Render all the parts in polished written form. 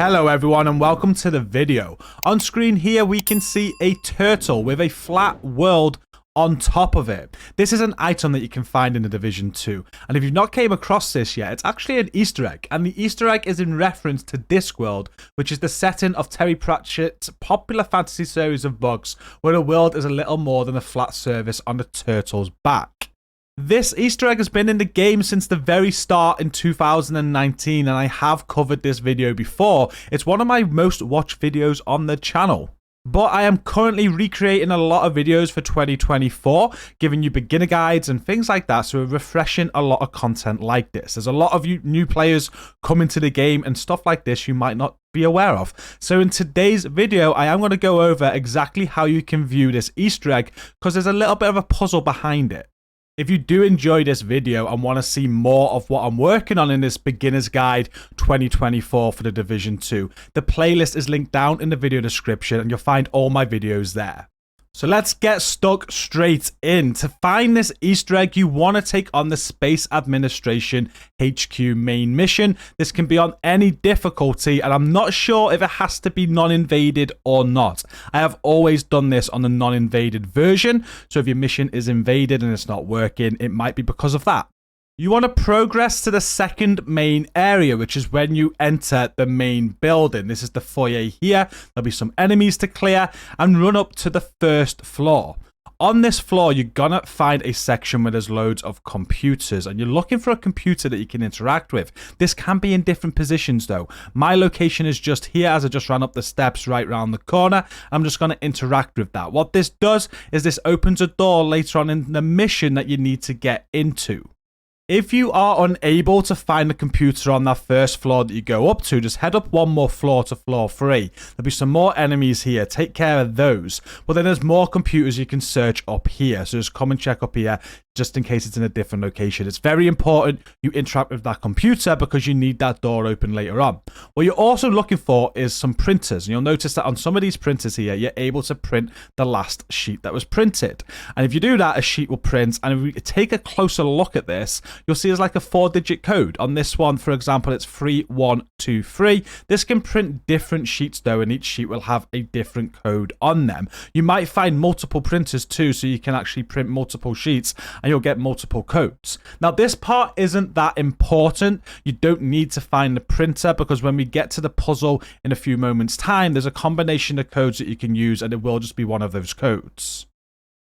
Hello everyone and welcome to the video. On screen here we can see a turtle with a flat world on top of it. This is an item that you can find in the Division 2, and if you've not came across this yet, it's actually an Easter egg, and the Easter egg is in reference to Discworld, which is the setting of Terry Pratchett's popular fantasy series of books where the world is a little more than a flat surface on the turtle's back. This Easter egg has been in the game since the very start in 2019, and I have covered this video before. It's one of my most watched videos on the channel. But I am currently recreating a lot of videos for 2024, giving you beginner guides and things like that, so we're refreshing a lot of content like this. There's a lot of you new players coming to the game and stuff like this you might not be aware of. So in today's video, I am going to go over exactly how you can view this Easter egg, because there's a little bit of a puzzle behind it. If you do enjoy this video and want to see more of what I'm working on in this beginner's guide 2024 for the Division 2, the playlist is linked down in the video description and you'll find all my videos there. So let's get stuck straight in. To find this Easter egg, you want to take on the Space Administration HQ main mission. This can be on any difficulty, and I'm not sure if it has to be non-invaded or not. I have always done this on the non-invaded version, so if your mission is invaded and it's not working, it might be because of that. You want to progress to the second main area, which is when you enter the main building. This is the foyer here. There'll be some enemies to clear, and run up to the first floor. On this floor, you're going to find a section where there's loads of computers, and you're looking for a computer that you can interact with. This can be in different positions, though. My location is just here, as I just ran up the steps right around the corner. I'm just going to interact with that. What this does is this opens a door later on in the mission that you need to get into. If you are unable to find the computer on that first floor that you go up to, just head up one more floor to floor 3. There'll be some more enemies here. Take care of those. But then there's more computers you can search up here. So just come and check up here just in case it's in a different location. It's very important you interact with that computer because you need that door open later on. What you're also looking for is some printers. And you'll notice that on some of these printers here, you're able to print the last sheet that was printed. And if you do that, a sheet will print. And if we take a closer look at this, you'll see there's like a 4-digit code. On this one, for example, it's 3123. This can print different sheets though, and each sheet will have a different code on them. You might find multiple printers too, so you can actually print multiple sheets and you'll get multiple codes. Now, this part isn't that important. You don't need to find the printer, because when we get to the puzzle in a few moments' time, there's a combination of codes that you can use, and it will just be one of those codes.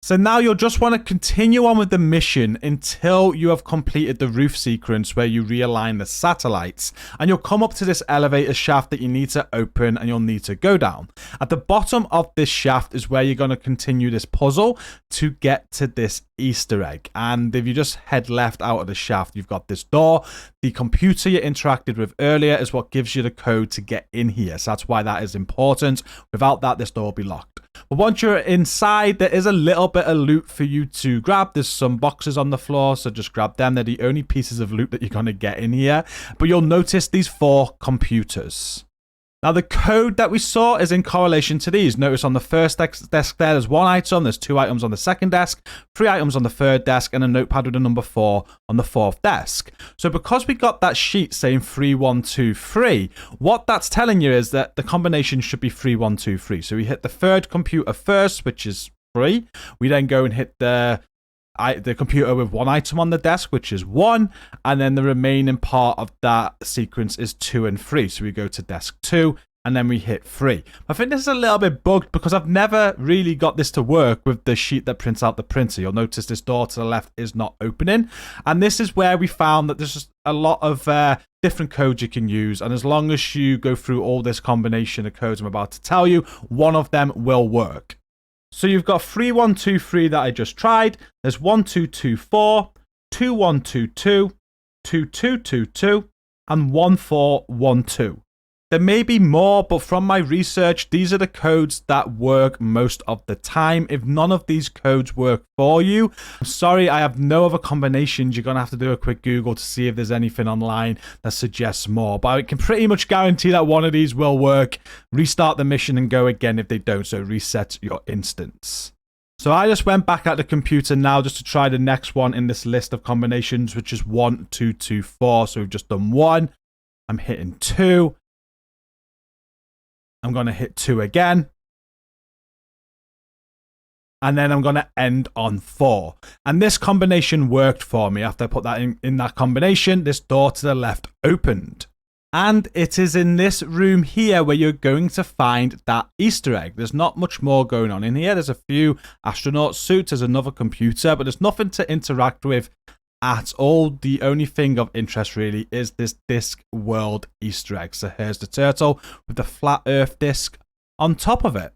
So now you'll just want to continue on with the mission until you have completed the roof sequence where you realign the satellites, and you'll come up to this elevator shaft that you need to open and you'll need to go down. At the bottom of this shaft is where you're going to continue this puzzle to get to this Easter egg. And if you just head left out of the shaft, you've got this door. The computer you interacted with earlier is what gives you the code to get in here. So that's why that is important. Without that, this door will be locked. But once you're inside, there is a little bit of loot for you to grab. There's some boxes on the floor, so just grab them. They're the only pieces of loot that you're going to get in here. But you'll notice these 4 computers. Now, the code that we saw is in correlation to these. Notice on the first desk there, there's 1 item, there's 2 items on the second desk, 3 items on the third desk, and a notepad with a number 4 on the 4th desk. So because we got that sheet saying 3123, what that's telling you is that the combination should be 3123. So we hit the third computer first, which is 3. We then go and hit the computer with 1 item on the desk, which is 1, and then the remaining part of that sequence is 2 and 3. So we go to desk 2, and then we hit 3. I think this is a little bit bugged because I've never really got this to work with the sheet that prints out the printer. You'll notice this door to the left is not opening, and this is where we found that there's just a lot of different codes you can use, and as long as you go through all this combination of codes I'm about to tell you, one of them will work. So you've got 3123 that I just tried. There's 1224, 2122, 2222, and 1412. There may be more, but from my research, these are the codes that work most of the time. If none of these codes work for you, I'm sorry, I have no other combinations. You're going to have to do a quick Google to see if there's anything online that suggests more. But I can pretty much guarantee that one of these will work. Restart the mission and go again if they don't, so reset your instance. So I just went back at the computer now just to try the next one in this list of combinations, which is 1224. So we've just done 1. I'm hitting 2. I'm going to hit 2 again. And then I'm going to end on 4. And this combination worked for me. After I put that in that combination, this door to the left opened. And it is in this room here where you're going to find that Easter egg. There's not much more going on in here. There's a few astronaut suits. There's another computer, but there's nothing to interact with at all. The only thing of interest really is this Discworld Easter egg. So here's the turtle with the flat Earth disc on top of it.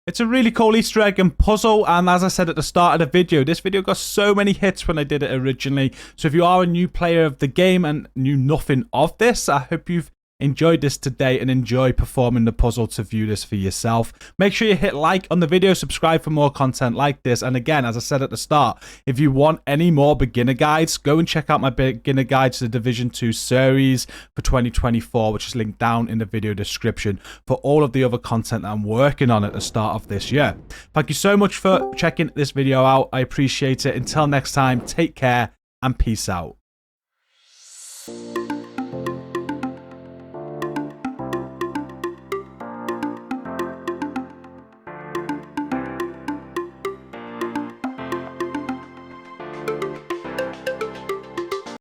It's a really cool Easter egg and puzzle, and as I said at the start of the video, this video got so many hits when I did it originally. So if you are a new player of the game and knew nothing of this, I hope you've enjoyed this today and enjoy performing the puzzle to view this for yourself. Make sure you hit like on the video, subscribe for more content like this. And again, as I said at the start, if you want any more beginner guides, go and check out my beginner guide to the Division 2 series for 2024, which is linked down in the video description for all of the other content that I'm working on at the start of this year. Thank you so much for checking this video out. I appreciate it. Until next time, take care and peace out.